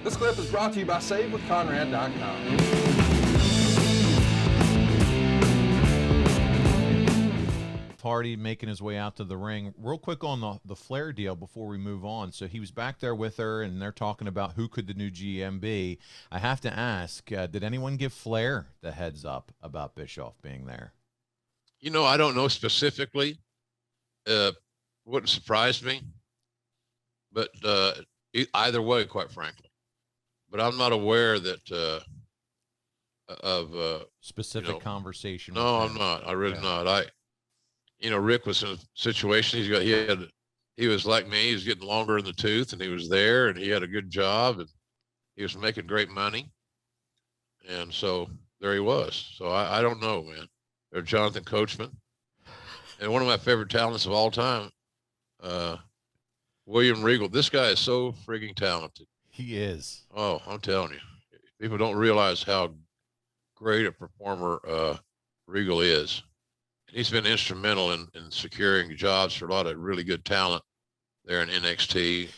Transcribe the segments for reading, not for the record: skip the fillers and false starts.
This clip is brought to you by SaveWithConrad.com. Hardy making his way out to the ring. Real quick on the Flair deal before we move on. So he was back there with her, and they're talking about who could the new GM be. I have to ask, did anyone give Flair the heads up about Bischoff being there? You know, I don't know specifically. Wouldn't surprise me. But either way, quite frankly. But I'm not aware that of specific conversation. No, I'm not. I really not. Rick was in a situation. He was like me. He was getting longer in the tooth, and he was there, and he had a good job, and he was making great money. And so there he was. So I don't know, man. There's Jonathan Coachman, and one of my favorite talents of all time, William Regal. This guy is so freaking talented. He is. Oh, I'm telling you, people don't realize how great a performer Regal is. He's been instrumental in securing jobs for a lot of really good talent there in NXT.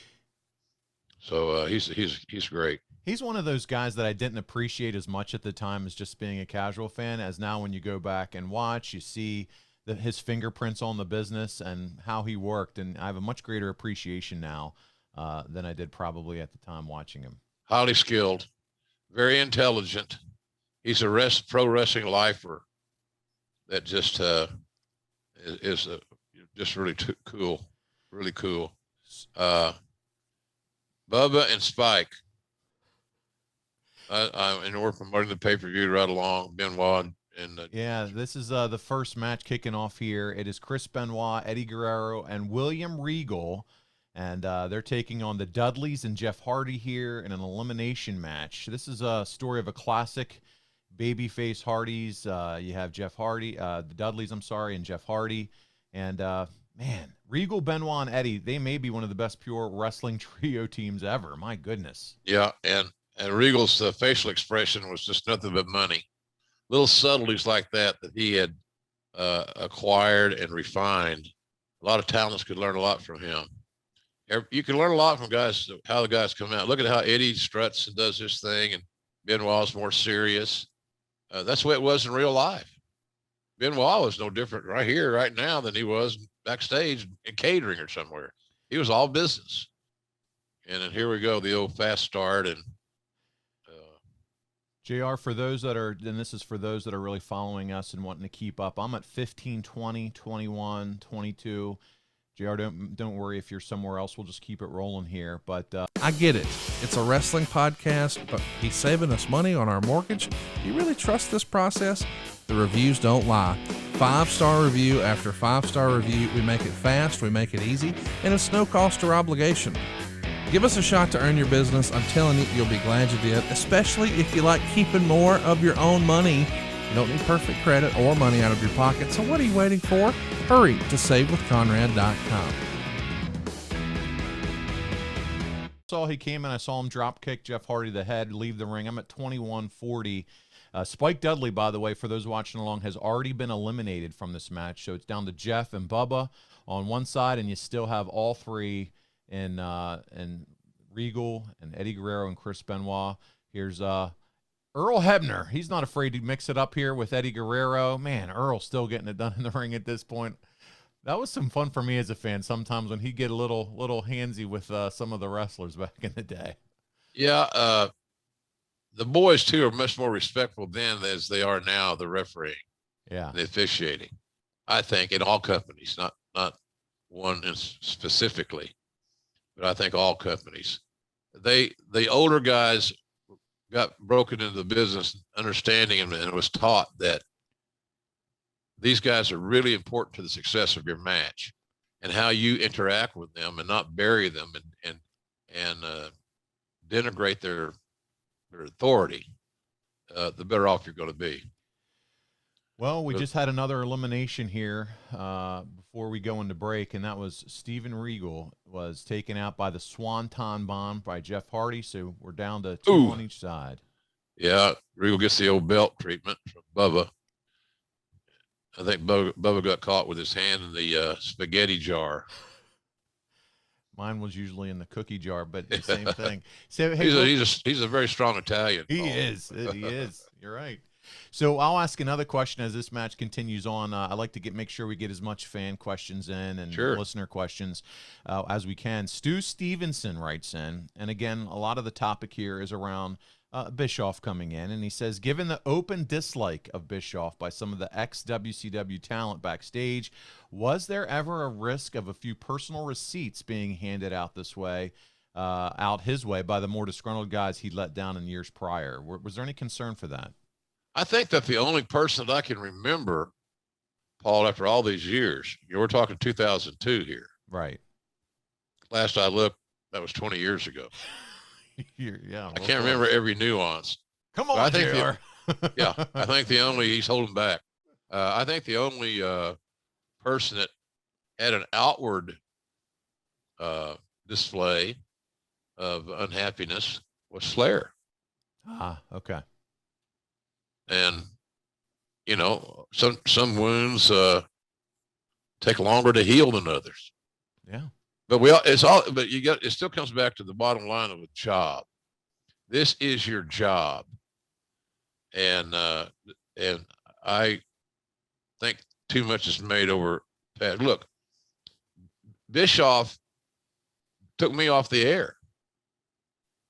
So he's great. He's one of those guys that I didn't appreciate as much at the time as just being a casual fan, as now when you go back and watch, you see his fingerprints on the business and how he worked, and I have a much greater appreciation now than I did probably at the time watching him. Highly skilled, very intelligent. He's a pro wrestling lifer. That just is just really cool, really cool. Bubba and Spike. And we're promoting the pay-per-view right along. Benoit and yeah, this is the first match kicking off here. It is Chris Benoit, Eddie Guerrero, and William Regal, and they're taking on the Dudleys and Jeff Hardy here in an elimination match. This is a story of a classic. Babyface Hardys, you have Jeff Hardy, the Dudleys, and Jeff Hardy. And, man, Regal, Benoit, and Eddie, they may be one of the best pure wrestling trio teams ever. My goodness. Yeah, and Regal's facial expression was just nothing but money. Little subtleties like that he had acquired and refined. A lot of talents could learn a lot from him. You can learn a lot from guys, how the guys come out. Look at how Eddie struts and does his thing, and Benoit's more serious. That's the way it was in real life. Benoit was no different right here, right now, than he was backstage in catering or somewhere. He was all business. And then here we go, the old fast start. And JR, for those that are, and this is for those that are really following us and wanting to keep up, I'm at 15, 20, 21, 22. JR, don't worry if you're somewhere else. We'll just keep it rolling here. But I get it. It's a wrestling podcast, but he's saving us money on our mortgage. Do you really trust this process? The reviews don't lie. 5-star review after 5-star review. We make it fast, we make it easy, and it's no cost or obligation. Give us a shot to earn your business. I'm telling you, you'll be glad you did, especially if you like keeping more of your own money. You don't need perfect credit or money out of your pocket, so what are you waiting for? Hurry to SaveWithConrad.com. He came in, I saw him drop kick Jeff Hardy the head, leave the ring. I'm at 21-40. Spike Dudley, by the way, for those watching along, has already been eliminated from this match, so it's down to Jeff and Bubba on one side, and you still have all three in Regal and Eddie Guerrero and Chris Benoit. Here's Earl Hebner. He's not afraid to mix it up here with Eddie Guerrero. Man, Earl still getting it done in the ring at this point. That was some fun for me as a fan sometimes when he'd get a little handsy with some of the wrestlers back in the day. Yeah, the boys, too, are much more respectful then as they are now, the refereeing. Yeah. The officiating. I think in all companies, not one specifically, but I think all companies. The older guys got broken into the business understanding, and it was taught that these guys are really important to the success of your match and how you interact with them and not bury them and denigrate their authority. The better off you're going to be. Well, we just had another elimination here before we go into break, and that was Steven Regal was taken out by the Swanton Bomb by Jeff Hardy, so we're down to two on each side. Yeah, Regal gets the old belt treatment from Bubba. I think Bubba got caught with his hand in the spaghetti jar. Mine was usually in the cookie jar, but the same thing. So hey, he's a very strong Italian. He Paul. is. He is. You're right. So I'll ask another question as this match continues on. I like to make sure we get as much fan questions in and listener questions as we can. Stu Stevenson writes in, and again, a lot of the topic here is around Bischoff coming in, and he says, given the open dislike of Bischoff by some of the ex-WCW talent backstage, was there ever a risk of a few personal receipts being handed out this way, out his way by the more disgruntled guys he let down in years prior? Was there any concern for that? I think that the only person that I can remember, Paul, after all these years, we're talking 2002 here. Right. Last I looked, that was 20 years ago. Yeah. I can't remember every nuance. Come on, JR. I think he's holding back. I think the only person that had an outward display of unhappiness was Flair. Okay. And, some wounds take longer to heal than others. Yeah. But it still comes back to the bottom line of a job. This is your job. And I think too much is made over. Look, Bischoff took me off the air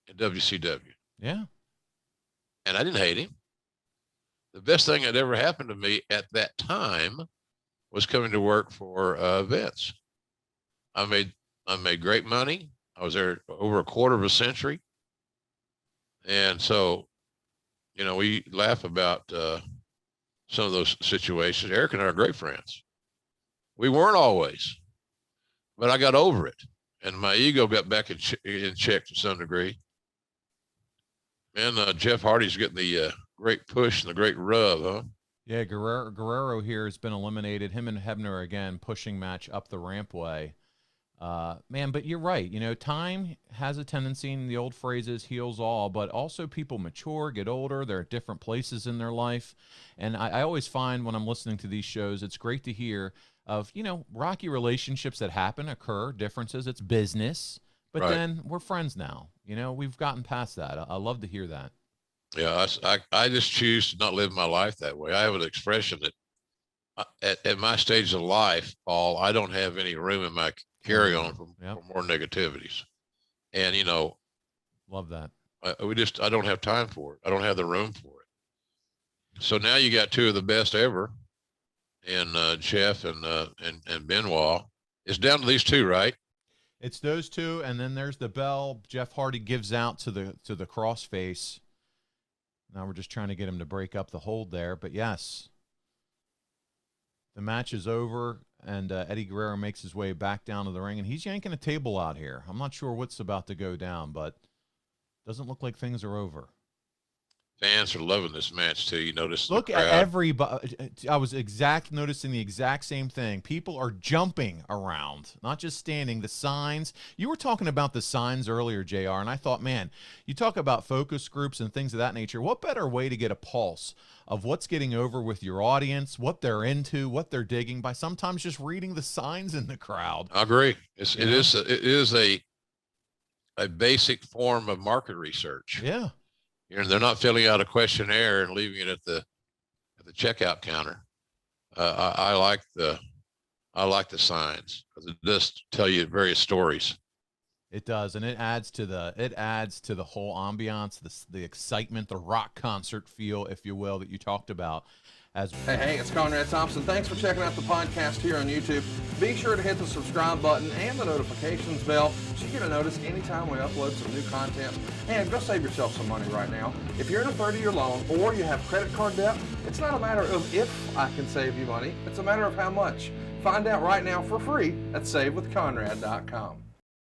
in WCW. Yeah. And I didn't hate him. The best thing that ever happened to me at that time was coming to work for Vince. I made great money. I was there over a quarter of a century. And so, we laugh about some of those situations. Eric and I are great friends. We weren't always, but I got over it. And my ego got back in check to some degree. And Jeff Hardy's getting the great push and the great rub, huh? Yeah, Guerrero here has been eliminated. Him and Hebner again pushing match up the rampway. Man, but you're right. Time has a tendency, and the old phrase is heals all, but also people mature, get older. They're at different places in their life. And I always find when I'm listening to these shows, it's great to hear of, rocky relationships that occur, differences. It's business. But then we're friends now. We've gotten past that. I love to hear that. Yeah, I just choose to not live my life that way. I have an expression that at my stage of life, Paul, I don't have any room in my carry-on for more negativities. And, love that. I don't have time for it. I don't have the room for it. So now you got two of the best ever in Jeff and Benoit. It's down to these two, right? It's those two, and then there's the bell Jeff Hardy gives out to the crossface. Now we're just trying to get him to break up the hold there, but yes, the match is over, and Eddie Guerrero makes his way back down to the ring, and he's yanking a table out here. I'm not sure what's about to go down, but doesn't look like things are over. Fans are loving this match too. You notice. Look at everybody. I was noticing the exact same thing. People are jumping around, not just standing. The signs. You were talking about the signs earlier, JR, and I thought, man, you talk about focus groups and things of that nature. What better way to get a pulse of what's getting over with your audience, what they're into, what they're digging by sometimes just reading the signs in the crowd. I agree. It is a basic form of market research. Yeah. They're not filling out a questionnaire and leaving it at the checkout counter. I like the signs because it does tell you various stories. It does, and it adds to the whole ambiance, the excitement, the rock concert feel, if you will, that you talked about. Hey, it's Conrad Thompson. Thanks for checking out the podcast here on YouTube. Be sure to hit the subscribe button and the notifications bell so you get a notice anytime we upload some new content. And go save yourself some money right now. If you're in a 30-year loan or you have credit card debt, it's not a matter of if I can save you money. It's a matter of how much. Find out right now for free at SaveWithConrad.com.